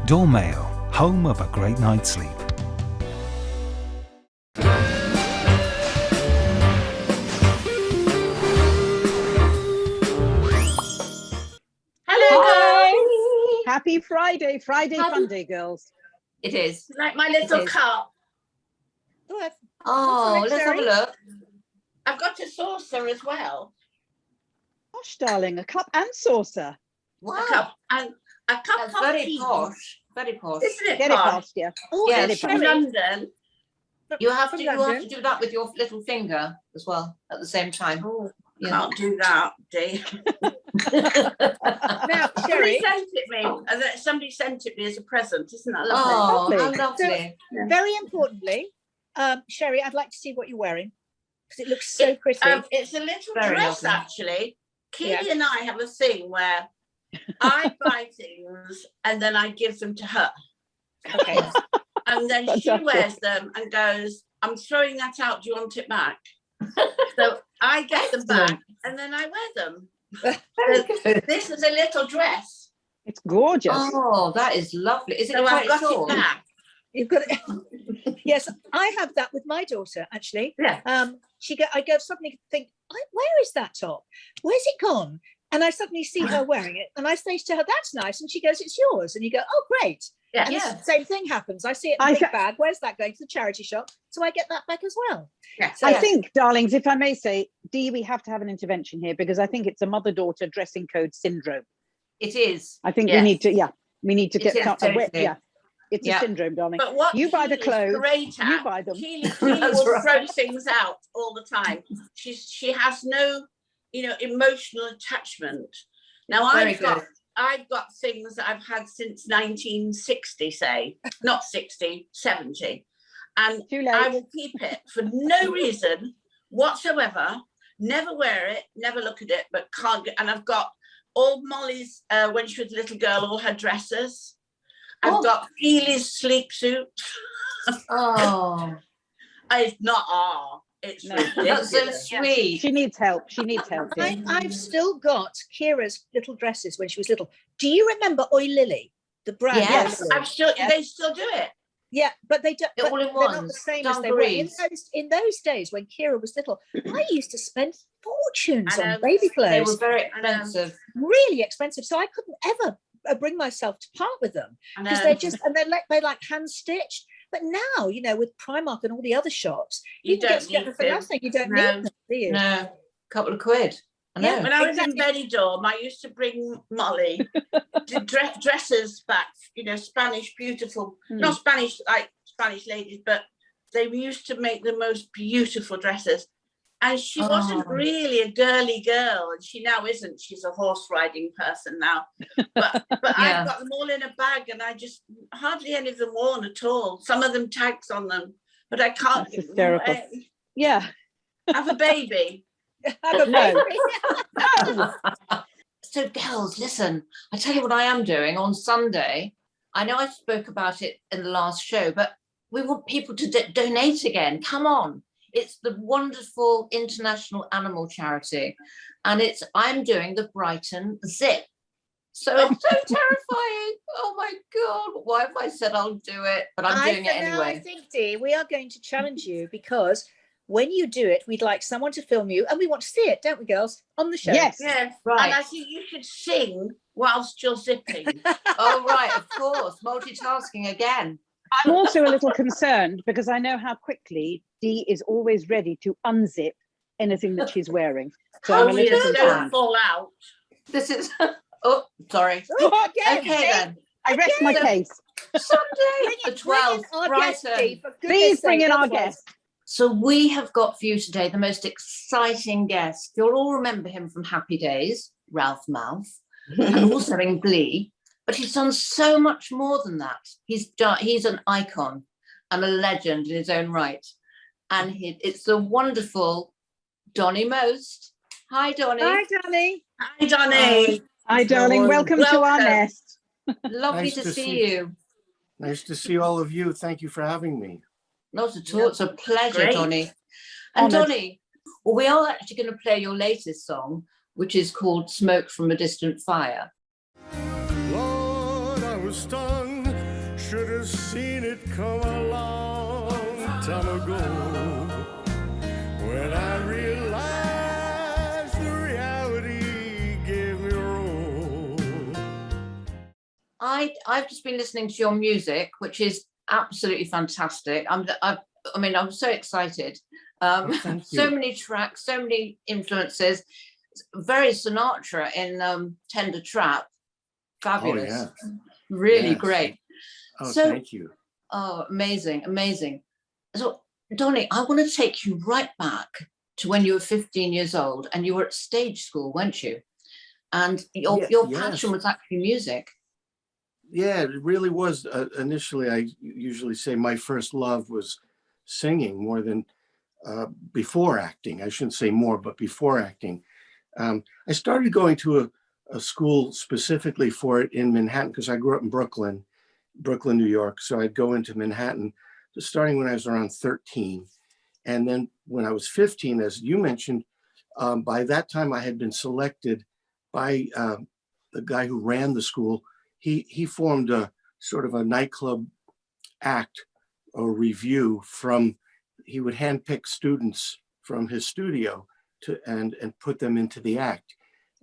Dormail, home of a great night's sleep. Hello, Hi. guys. Happy Friday. Friday Happy- fun day, girls. It is. Like my little cup. Oh, let's have a look. I've got a saucer as well. Gosh, darling, a cup and saucer. Wow, A cup and a cup that's of very tea. posh. Very posh. Isn't it Get it posh? past you. Oh, Yeah, it's get from it London. You have to London. do that with your little finger as well at the same time. Oh, Yeah. can't do that, Dee. Now, Somebody Sherry, sent it me. Somebody sent it me as a present. Isn't that Oh, lovely? how Lovely. lovely. very importantly, Sherry, I'd like to see what you're wearing because it looks so pretty. It's a little Very dress, lovely. actually. Keely Yeah. and I have a thing where I buy things and then I give them to her. Okay. And then she Fantastic. wears them and goes, I'm throwing that out. Do you want it back? So I get them back and then I wear them. Very good. This is a little dress. It's gorgeous. Oh, that is lovely. Is it So I've quite got short? it back. You've got it. Yes, I have that with my daughter actually. Yeah. I go suddenly think, where is that top? Where's it gone? And I suddenly see her wearing it, and I say to her, "That's nice," and she goes, "It's yours." And you go, "Oh, great." Yeah. And Yeah. the same thing happens. I see it in I a big ca- bag. Where's that going to the charity shop? So I get that back as well. Yeah. So I think, darlings, if I may say, Dee, we have to have an intervention here because I think it's a mother-daughter dressing code syndrome. It is. I think Yes. we need to It get is totally. it's Yeah. a syndrome, darling. But what You buy the Keely's clothes, great you at, buy them. Keely That's will right. throw things out all the time. She has no, emotional attachment. Now Very good. I've got things that I've had since 1960, say, not 60, 70. And Too late. I will keep it for no reason whatsoever, never wear it, never look at it, but can't get, and I've got all Molly's, when she was a little girl, all her dresses. I've got Keely's sleep suit. Oh, It's not it's No. ridiculous. that's so sweet. She needs help. She needs help. Dee. I've still got Kira's little dresses when she was little. Do you remember Oi Lily, the brand? Yes. Oi Lily? They still do it. Yeah, but they don't. They're But all in they're not the ones, same as they were in dungarees. those days when Kira was little. I used to spend fortunes I know. on baby They were clothes, very expensive. really expensive. So I couldn't ever bring myself to part with them because they're just and they're like hand stitched. But now, with Primark and all the other shops, you can don't get them for need nothing. You don't No. need them, do you? No, couple of quid. I know. Yeah. When I was in Benidorm, I used to bring Molly to dresses back, Spanish, beautiful, not Spanish, like Spanish ladies, but they used to make the most beautiful dresses. And she wasn't really a girly girl, and she now isn't. She's a horse riding person now. But Yeah. I've got them all in a bag, and I just hardly any of them worn at all. Some of them tags on them, but I can't. That's hysterical. Yeah. Have a baby. Have a No. baby. So, girls, listen, I tell you what I am doing on Sunday. I know I spoke about it in the last show, but we want people to donate again. Come on. It's the wonderful International Animal Charity. And I'm doing the Brighton Zip. So it's so terrifying. Oh my God. Why have I said I'll do it? But I'm doing it Now I anyway. think, Dee, we are going to challenge you because when you do it, we'd like someone to film you and we want to see it, don't we, girls? On the show. Yes. Yes. Right. And I think you should sing whilst you're zipping. Oh, right. Of course. Multitasking again. I'm also a little concerned because I know how quickly Dee is always ready to unzip anything that she's wearing. So I'm a little Don't concerned. fall out. This is, oh, sorry. Oh, again, Okay then. I rest my case. Sunday, the 12th, our guest, Brighton. Dee, for goodness Please bring sake, in our otherwise- guest. So we have got for you today the most exciting guest. You'll all remember him from Happy Days, Ralph Mouth, and also in Glee. But he's done so much more than that. He's an icon and a legend in his own right. And it's the wonderful Donny Most. Hi, Donny. Hi, Danny. Hi, Johnny. Hi, darling. Welcome to our Welcome. nest. Lovely Nice to to see see- you. Nice to see all of you. Thank you for having me. Not at all. It's a pleasure, Great. Donny. And Honoured. Donny, well, we are actually going to play your latest song, which is called Smoke from a Distant Fire. Lord, I was stung should have seen it come a long time ago when I realized the reality gave me a roll. I've just been listening to your music, which is absolutely fantastic. I'm so excited. Thank So you. many tracks, so many influences. Very Sinatra in Tender Trap. Fabulous. Oh, yeah. Really Yes. great. Oh, So- thank you. Oh, amazing, amazing. So, Donny, I want to take you right back to when you were 15 years old and you were at stage school, weren't you? And your Yes. passion was actually music. Yeah, it really was. Initially, I usually say my first love was singing more than before acting. I shouldn't say more, but before acting. I started going to a school specifically for it in Manhattan because I grew up in Brooklyn, New York. So I'd go into Manhattan starting when I was around 13. And then when I was 15, as you mentioned, by that time I had been selected by the guy who ran the school. He formed a sort of a nightclub act or review from, he would handpick students from his studio and put them into the act.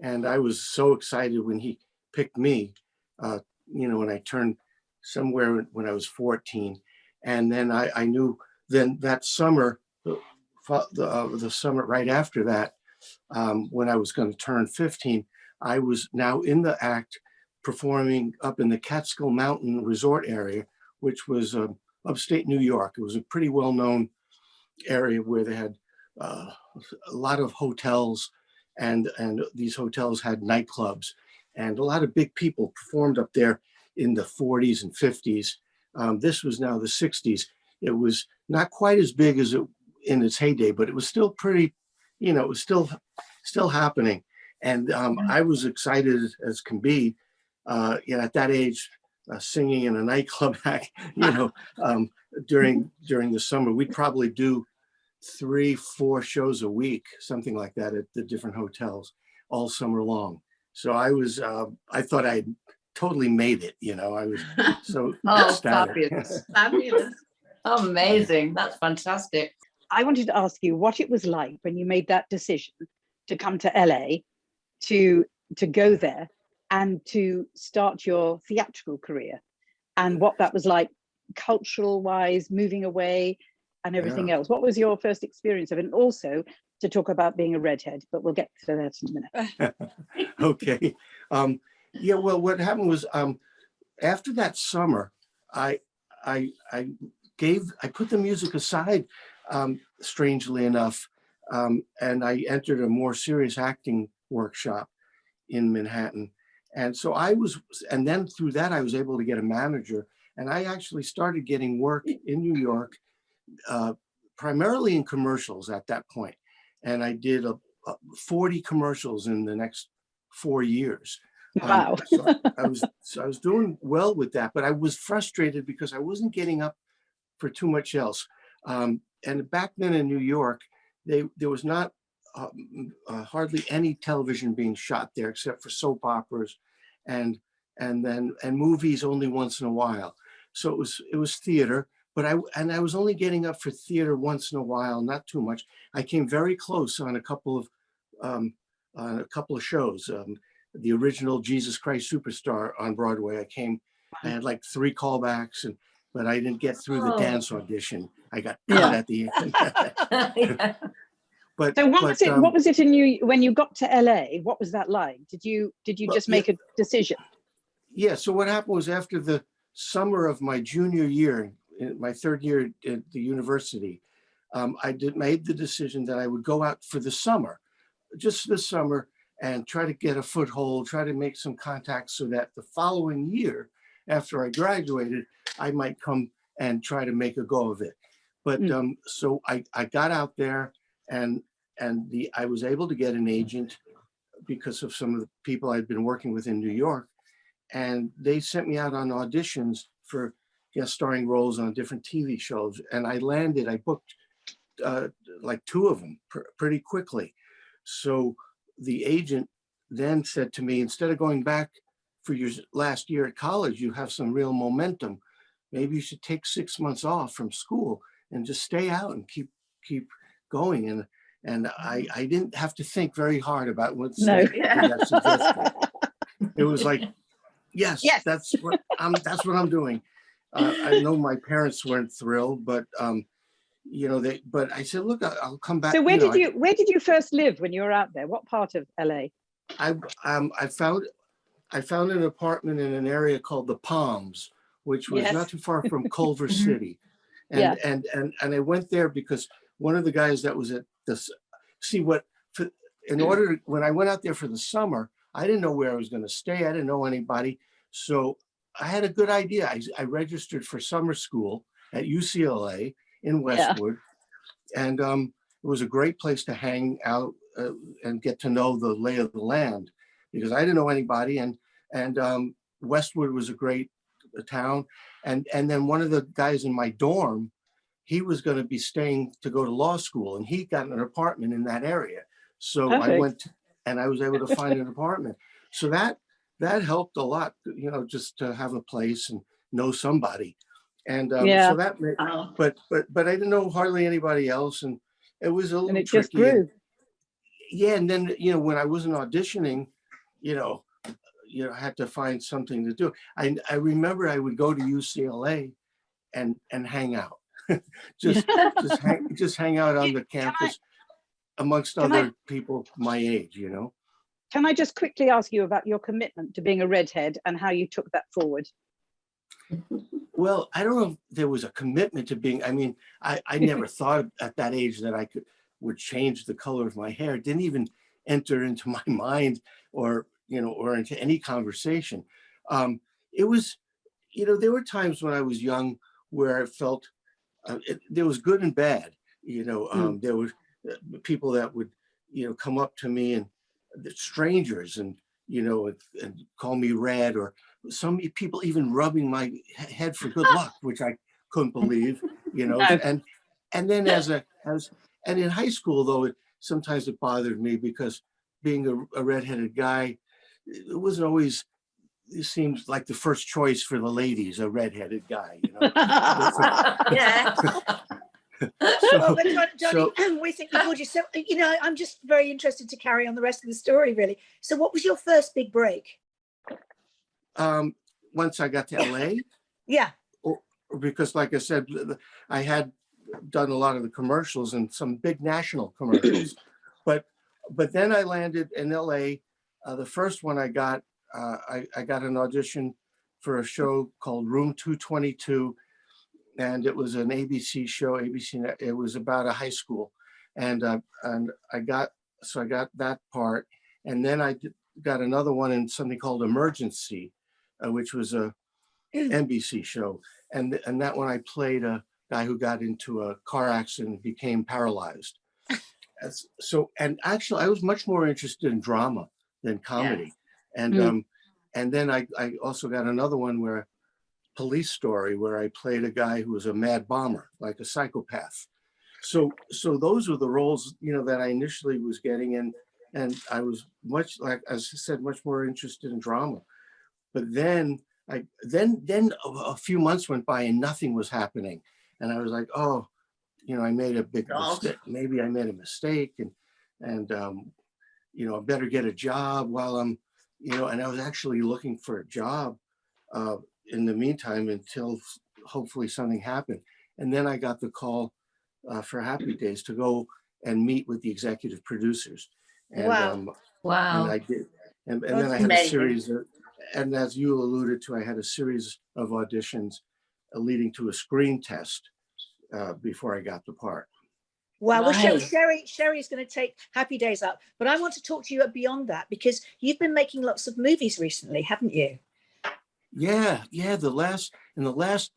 And I was so excited when he picked me, when I turned somewhere when I was 14. And then I knew then that summer, the summer right after that, when I was going to turn 15, I was now in the act performing up in the Catskill Mountain Resort area, which was upstate New York. It was a pretty well-known area where they had a lot of hotels, and these hotels had nightclubs, and a lot of big people performed up there in the 40s and 50s. This was now the 60s. It was not quite as big as it in its heyday, but it was still pretty, it was still happening. And I was excited as can be, at that age, singing in a nightclub act, during the summer. We'd probably do 3-4 shows a week, something like that, at the different hotels all summer long. So I thought I totally made it, I was so ecstatic. Fabulous. Fabulous. Amazing. That's fantastic. I wanted to ask you what it was like when you made that decision to come to LA, to go there and to start your theatrical career, and what that was like cultural wise, moving away and everything else. What was your first experience of it? And also to talk about being a redhead, but we'll get to that in a minute. Okay. Well, what happened was after that summer, I put the music aside, strangely enough, and I entered a more serious acting workshop in Manhattan. And so and then through that, I was able to get a manager, and I actually started getting work in New York, primarily in commercials at that point. And I did 40 commercials in the next 4 years. Wow. So I was doing well with that, but I was frustrated because I wasn't getting up for too much else. And back then in New York, there was not hardly any television being shot there except for soap operas and movies only once in a while. So it was theater, but I was only getting up for theater once in a while, not too much. I came very close on a couple of shows. The original Jesus Christ Superstar on Broadway. I had like 3 callbacks, but I didn't get through the dance audition. I got cut at the end. Yeah. But So what was it when you got to LA? What was that like? Did you just make a decision? Yeah. So what happened was after the summer of my junior year, in my 3rd year at the university, I made the decision that I would go out for the summer, just this summer, and try to get a foothold, try to make some contacts so that the following year, after I graduated, I might come and try to make a go of it. But so I got out there, and I was able to get an agent because of some of the people I'd been working with in New York, and they sent me out on auditions for guest starring roles on different TV shows, and I booked like 2 of them pretty quickly. So the agent then said to me, instead of going back for your last year at college, you have some real momentum. maybe you should take 6 months off from school and just stay out and keep going. And I didn't have to think very hard about what to No. say in that suggestion. It was like, yes, Yes. that's what I'm doing. I know my parents weren't thrilled, but but I said, look, I'll come back. So where did you first live when you were out there? What part of LA? I found an apartment in an area called the Palms, which was Yes. not too far from Culver Mhm. City. Yeah. And I went there because one of the guys that was at this, when I went out there for the summer, I didn't know where I was going to stay. I didn't know anybody. So I had a good idea. I registered for summer school at UCLA in Westwood. And it was a great place to hang out and get to know the lay of the land, because I didn't know anybody. And Westwood was a great town. And then one of the guys in my dorm, he was going to be staying to go to law school, and he got an apartment in that area. So I Perfect. went and I was able to find an apartment. So that helped a lot, just to have a place and know somebody. And Yeah. so that made, Oh. but I didn't know hardly anybody else, and it was a little And it tricky. just grew. Yeah, and then when I wasn't auditioning, I had to find something to do. I remember I would go to UCLA and hang out, just hang out on the campus amongst can other people my age. Can I just quickly ask you about your commitment to being a redhead and how you took that forward? Well, I don't know if there was a commitment to being. I mean, I never thought at that age that I would change the color of my hair. It didn't even enter into my mind or into any conversation. It was, there were times when I was young where I felt there was good and bad. There were people that would, come up to me, and strangers, and and call me red, or some people even rubbing my head for good luck, which I couldn't believe. And then and in high school, though, sometimes it bothered me, because being a redheaded guy, it wasn't always. It seems like the first choice for the ladies, a redheaded guy. Yeah. Well, but Johnny, we think you're gorgeous. So, I'm just very interested to carry on the rest of the story, really. So what was your first big break? Once I got to LA, Yeah. because like I said, I had done a lot of the commercials and some big national commercials, but then I landed in LA. The first one I got an audition for a show called Room 222, and it was an ABC show. It was about a high school, and I got that part, and then I got another one in something called Emergency, which was a NBC show, and that one I played a guy who got into a car accident and became paralyzed. And actually I was much more interested in drama than comedy. And then I also got another one where Police Story, where I played a guy who was a mad bomber, like a psychopath. So those were the roles, that I initially was getting in, and I was much, like as I said, much more interested in drama. But then a few months went by and nothing was happening, and I was like, oh, I made a big mistake. Maybe I made a mistake, and I better get a job while I'm, and I was actually looking for a job in the meantime until hopefully something happened. And then I got the call for Happy Days to go and meet with the executive producers. And, Wow. And I did. And then I had a series of, and as you alluded to, I had a series of auditions leading to a screen test before I got the part. Wow. Well, Sherry is going to take Happy Days up, but I want to talk to you beyond that, because you've been making lots of movies recently, haven't you? Yeah. In the last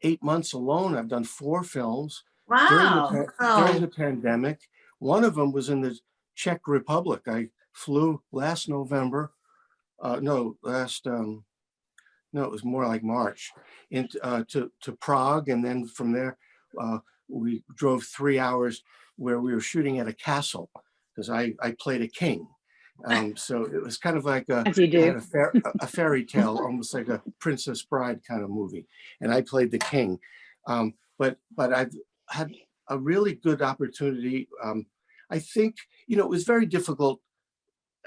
8 months alone, I've done 4 films. Wow. During the pandemic. One of them was in the Czech Republic. I flew last November. It was more like March, to Prague, and then from there we drove 3 hours, where we were shooting at a castle, because I played a king, So it was kind of like As you do. had a fairy tale, almost like a Princess Bride kind of movie. And I played the king. But I've had a really good opportunity. I think, it was very difficult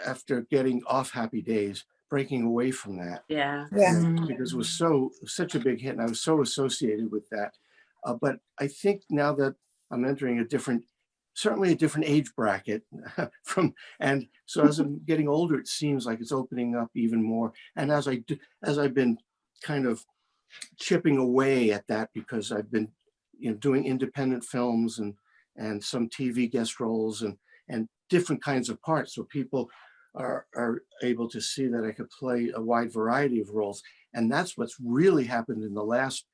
after getting off Happy Days, breaking away from that. Yeah. Because it was such a big hit and I was so associated with that. But I think now that I'm entering certainly a different age bracket and so as I'm getting older, it seems like it's opening up even more. And as I've been kind of chipping away at that, because I've been, doing independent films and some TV guest roles and different kinds of parts. So people are able to see that I could play a wide variety of roles. And that's what's really happened in the last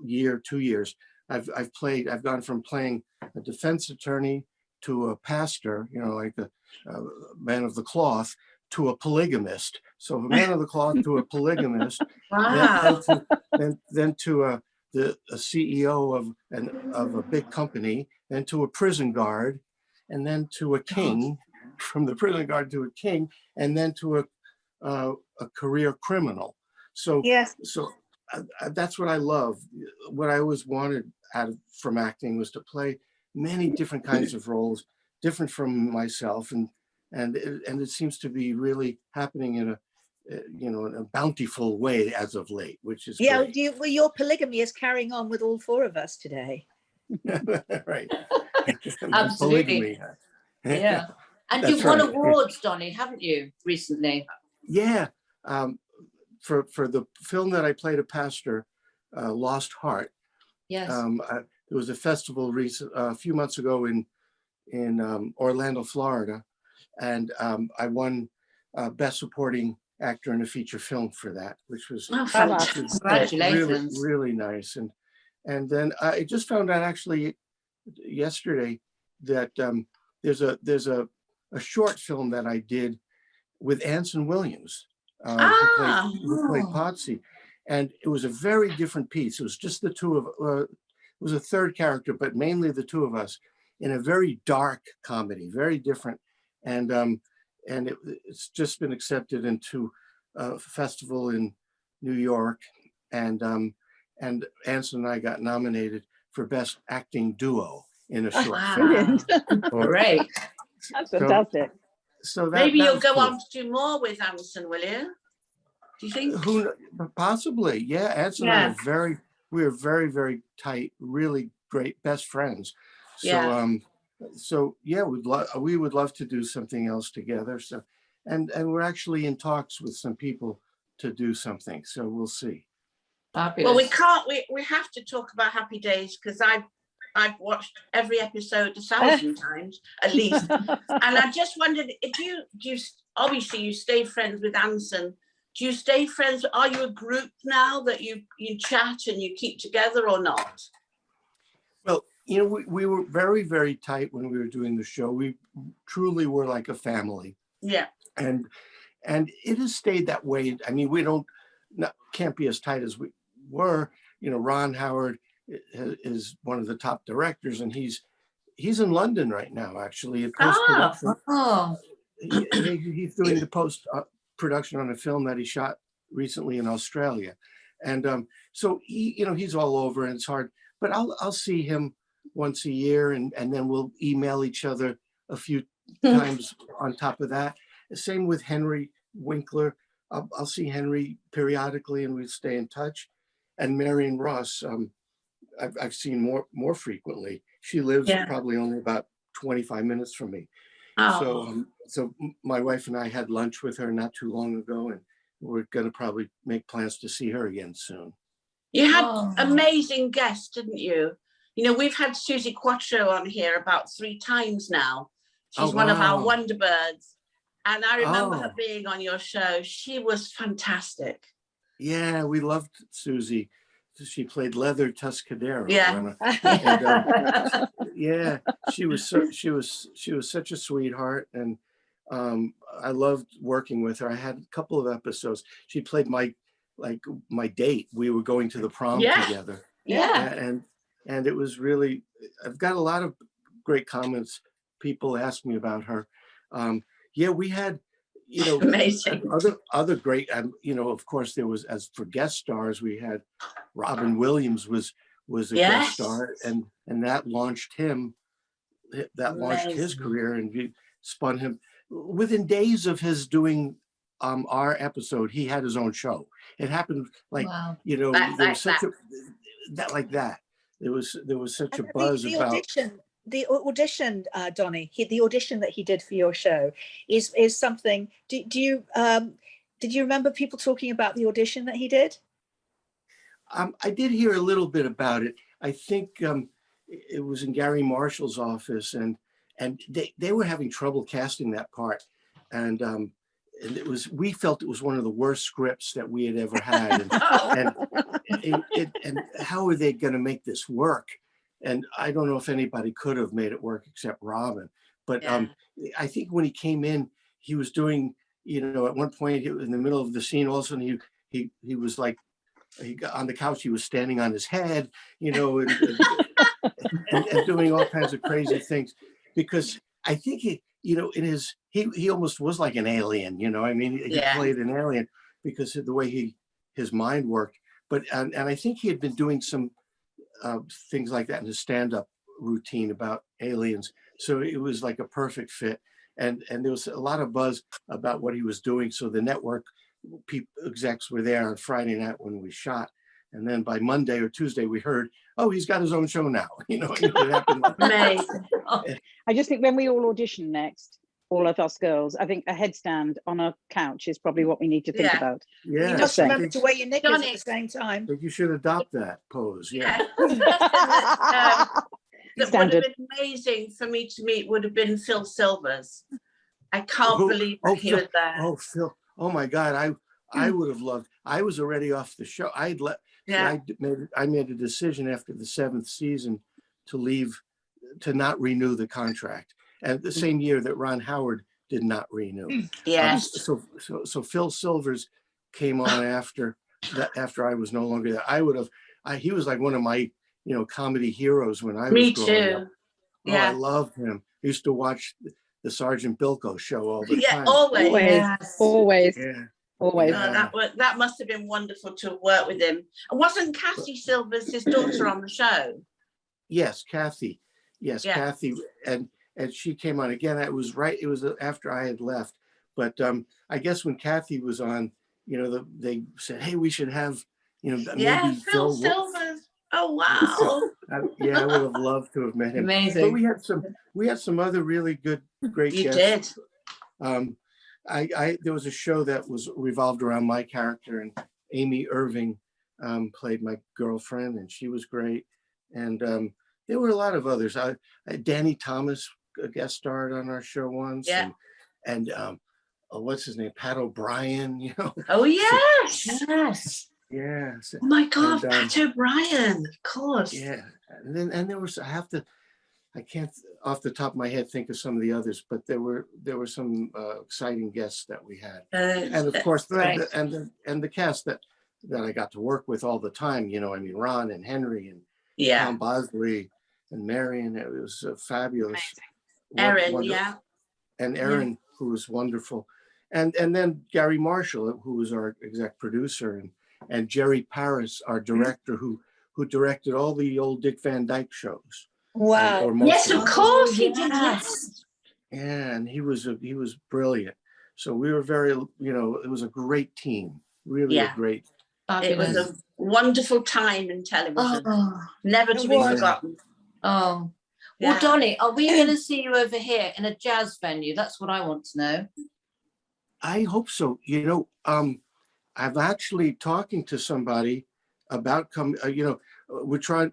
year, 2 years. I've gone from playing a defense attorney to a pastor, like a man of the cloth, to a polygamist. So a man of the cloth to a polygamist, Wow. then to a CEO of a big company, then to a prison guard, and then to a king, from the prison guard to a king, and then to a career criminal. So Yes. So that's what I love. What I always wanted from acting was to play many different kinds of roles, different from myself, and it seems to be really happening in a bountiful way as of late, which is great. Well, your polygamy is carrying on with all four of us today. Right. Absolutely. Polygamy. Yeah. And That's you've won right. awards, Donnie, haven't you, recently? Yeah. For the film that I played a pastor, Lost Heart. Yes. There was a festival a few months ago in Orlando, Florida, and I won Best Supporting Actor in a Feature Film for that, which was Congratulations. really nice. And then I just found out actually yesterday that there's a short film that I did with Anson Williams, who played Potsy, and it was a very different piece. It was just the two of it was a third character, but mainly the two of us in a very dark comedy, very different. And it's just been accepted into a festival in New York, and Anson and I got nominated for Best Acting Duo in a short film. Great. That's fantastic. So maybe you'll go on to do more with Anson, will you? Do you think? Possibly, yeah. Anson and I we are very, very tight, really great best friends. So we would love to do something else together. So and we're actually in talks with some people to do something. So we'll see. Fabulous. Well, we have to talk about Happy Days, because I've watched every episode 1,000 times at least. And I just wondered, if you obviously you stay friends with Anson. Do you stay friends? Are you a group now that you chat and you keep together, or not? Well, we were very, very tight when we were doing the show. We truly were like a family. Yeah. And it has stayed that way. I mean, can't be as tight as we were. Ron Howard is one of the top directors, and he's in London right now, actually, at post-production. He's doing the post-production on a film that he shot recently in Australia. And so he's all over, and it's hard, but I'll see him once a year, and then we'll email each other a few times on top of that. Same with Henry Winkler. I'll see Henry periodically, and we stay in touch. And Marion Ross, I've seen more frequently. She lives probably only about 25 minutes from me. So my wife and I had lunch with her not too long ago, and we're going to probably make plans to see her again soon. You had amazing guests, didn't you? We've had Susie Quattro on here about 3 times now. She's one of our Wonderbirds. And I remember her being on your show. She was fantastic. Yeah, we loved Susie. She played Leather Tuscadero. Yeah. She was such a sweetheart, and I loved working with her. I had a couple of episodes. She played my date. We were going to the prom together. Yeah. And it was really, I've got a lot of great comments. People ask me about her. Yeah, we had, you know, Amazing. other great, you know, of course there was, as for guest stars, we had Robin Williams was a guest Yes. star, and that launched him, that launched his Amazing. career, and we spun him within days of his doing our episode. He had his own show. It happened like, Wow. you know, Like there was such that. that. There was such a And buzz about. the audition, Donnie, the audition that he did for your show is something. Did you remember people talking about the audition that he did? I did hear a little bit about it. I think it was in Gary Marshall's office, and they were having trouble casting that part, and we felt it was one of the worst scripts that we had ever had, and how are they going to make this work? And I don't know if anybody could have made it work except Robin. But I think when he came in, he was doing, you know, at one point in the middle of the scene, all of a sudden he was like, he got on the couch, he was standing on his head, you know, and doing all kinds of crazy things, because I think you know, he almost was like an alien, you know. I mean, he played an alien because of the way his mind worked. But and I think he had been doing some things like that in his stand-up routine about aliens, so it was like a perfect fit. And there was a lot of buzz about what he was doing. So the network execs were there on Friday night when we shot, and then by Monday or Tuesday we heard, oh, he's got his own show now. You know, it happened like Amazing. I just think when we all audition next, all of us girls, I think a headstand on a couch is probably what we need to think about. Yeah, You must remember to wear your knickers at the same time. But you should adopt that pose. Yeah. That would have been amazing for me to meet would have been Phil Silvers. I can't believe that he was there. Oh, Phil. Oh my God. I would have loved. I was already off the show. I made a decision after the 7th season to leave, to not renew the contract. And the same year that Ron Howard did not renew. Yes. So Phil Silvers came on after that. After I was no longer there, I would have. He was like one of my, you know, comedy heroes when I was growing up. Oh, I loved him. I used to watch the Sergeant Bilko show all the time. Always. Yeah. Always. That must have been wonderful to work with him. And wasn't Cassie Silvers his daughter on the show? Yes, Kathy. Yes, Kathy, and she came on again. It was after I had left, but I guess when Kathy was on, you know, they said, hey, we should have, you know, maybe Phil Silvers. Oh wow! I would have loved to have met him. Amazing. But we had some other really great guests. You did. There was a show that was revolved around my character, and Amy Irving played my girlfriend, and she was great. And there were a lot of others. Danny Thomas guest starred on our show once. Yeah. And what's his name? Pat O'Brien. You know. Oh yes. Yes. Yeah. Oh my God, Pat O'Brien, of course. Yeah. And there was, I can't off the top of my head think of some of the others, but there were some exciting guests that we had, and of course, and the cast that I got to work with all the time. You know, I mean, Ron and Henry and Tom Bosley and Marion. It was fabulous. Erin, and Erin, who was wonderful, and then Gary Marshall, who was our exec producer, and Jerry Paris, our director, who directed all the old Dick Van Dyke shows. Wow. Yes, of course he did. Yes. Yeah, and he was brilliant. So we were very, you know, it was a great team. Really a great. It was a wonderful time in television. Never to be forgotten. Oh. Well, Donnie, are we going to see you over here in a jazz venue? That's what I want to know. I hope so. You know, I'm actually talking to somebody about you know, we're trying.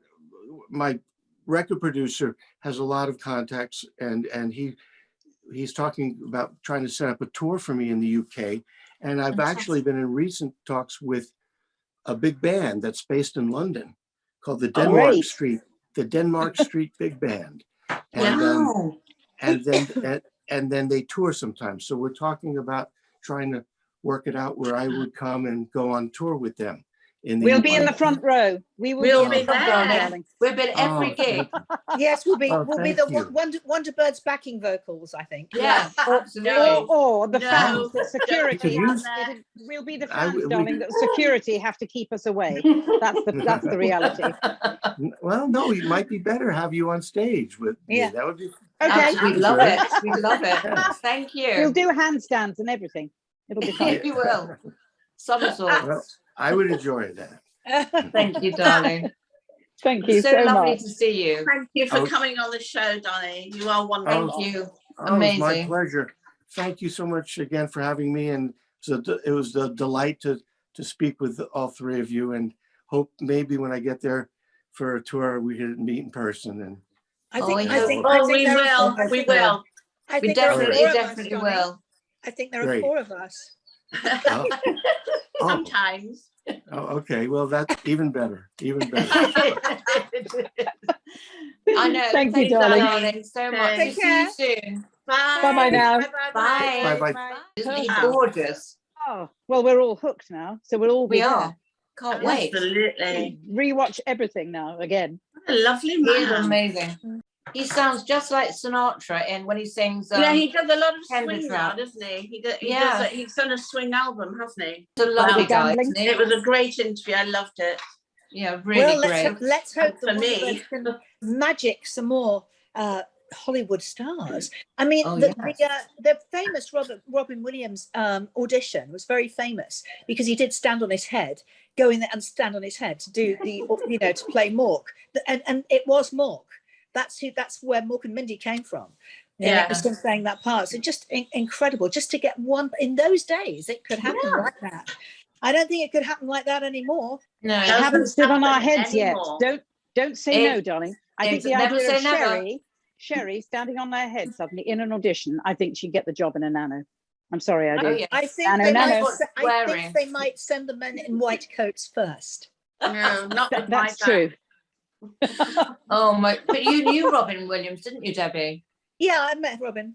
My record producer has a lot of contacts, and he's talking about trying to set up a tour for me in the UK. And I've actually been in recent talks with a big band that's based in London called the Denmark Street Big Band. And and then they tour sometimes. So we're talking about trying to work it out where I would come and go on tour with them in the We'll be in the UK. front row. We will We'll be in be the front row, there. darling. We've been every Oh, gig. Yes, we'll be Oh, the thank you. Wonderbirds backing vocals, I think. Yeah, absolutely. Or the No, fans that don't security. be down We'll be the I fans, w- we- darling, that security have to keep us away. That's the reality. Well, no, it might be better have you on stage with me. Yeah. That would be Okay, We love good. it. We love it. Yeah. Thank we'll you. do handstands and everything. It'll be fun. We will. Somersaults. Well, I would enjoy that. Thank you, darling. Thank you So so lovely much. to see you. Thank you for Oh. coming on the show, Donny. You are wonderful. Thank you. Oh, it's my Amazing. pleasure. Thank you so much again for having me. And so it was a delight to speak with all three of you, and hope maybe when I get there for a tour, we can meet in person. And I Oh, think, yeah. I think, Oh, I think we there are will. four- I We think- will. I We think there are definitely, four of us, definitely Johnny. will. I think there are Great. 4 of us. oh, oh, Sometimes. okay. Well, that's even better. Even better. I know. Thank you, Thanks, darling. so much. Take See you soon. Bye. Bye-bye now. Bye. Bye-bye. Isn't he Wow. gorgeous? Oh, well, we're all hooked now, so we'll all be We there. are. Can't wait. Absolutely. Rewatch everything now again. What a lovely He is man. amazing. He sounds just like Sinatra in when he sings. Yeah, he does a lot of Tender swing Trap. now, doesn't he? Yeah. He's done a swing album, hasn't he? He's a lovely Wow. guy. Gambling. Isn't he? It was a great interview. I loved it. Yeah, really Well, great. let's hope the For me. Wonderbirds can magic some more Hollywood stars. I mean, Oh, the famous Robin Williams audition was very famous because he did stand on his head, go in there and stand on his head to do the, to play Mork, and it was Mork. That's where Mork and Mindy came from. Yeah. It was him playing that part. So just incredible, just to get one in those days. It could happen like that. I don't think it could happen like that anymore. No, It Doesn't haven't stood on our happen heads yet. anymore. Don't say It- no, darling. I think it's the never idea say of never. Sherry standing on their head suddenly in an audition, I think she'd get the job in a nano. I'm sorry, I do. Oh, yeah. I think Nano, they nano. might. I Wearing. think they might send the men in white coats first. No, not with my That's true. Oh my! But you knew Robin Williams, didn't you, Debbie? Yeah, I met Robin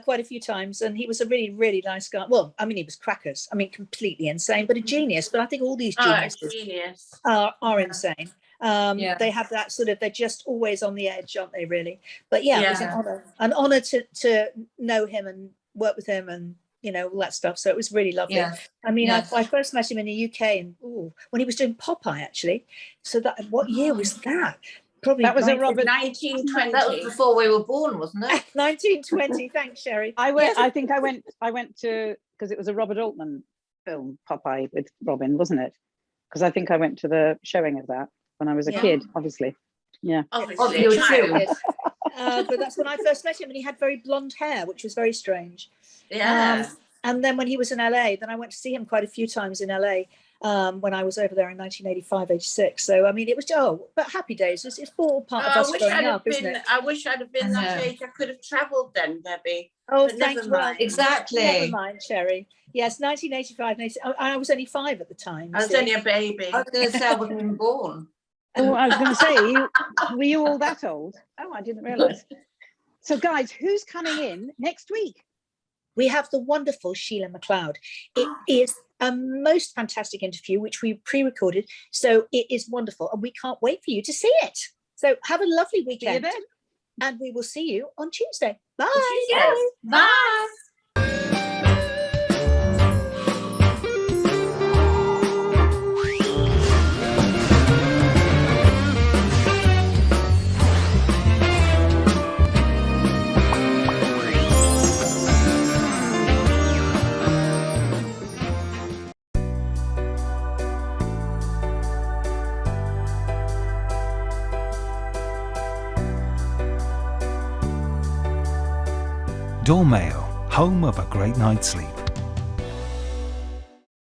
quite a few times, and he was a really, really nice guy. Well, I mean, he was crackers. I mean, completely insane, but a genius. But I think all these Oh, geniuses genius. are insane. Yeah. They have that sort of. They're just always on the edge, aren't they? Really. But yeah, it was Yeah. an honor to know him and work with him, and all that stuff. So it was really lovely. Yeah. I mean, Yes. I first met him in the UK, and when he was doing Popeye, actually. So that what year was that? Probably That was a 19- Robert. 1920. That was before we were born, wasn't it? 1920. Thanks, Sherry. I went. Yes. I think I went to, because it was a Robert Altman film, Popeye with Robin, wasn't it? Because I think I went to the showing of that when I was a Yeah. kid, obviously. Yeah. Obviously, you a were child. two. But that's when I first met him, and he had very blonde hair, which was very strange. Yeah. And then when he was in LA, then I went to see him quite a few times in LA when I was over there in 1985, 86. So, I mean, it was, but happy days. It's all part of I us wish growing I'd have up, isn't been. it? I wish I'd have been I that know. age. I could have travelled then, Debbie. Oh, But thanks. never Well, mind. Exactly. never mind, Sherry. Yes, 1985. I was only 5 at the time. I was see. only a baby. I was going to say I wasn't even born. Oh, I was going to say, were you all that old? Oh, I didn't realise. So, guys, who's coming in next week? We have the wonderful Sheila McLeod. It is a most fantastic interview, which we pre-recorded. So it is wonderful, and we can't wait for you to see it. So have a lovely See you weekend, then. and we will see you on Tuesday. Bye. Yes. Bye. Dormail, home of a great night's sleep.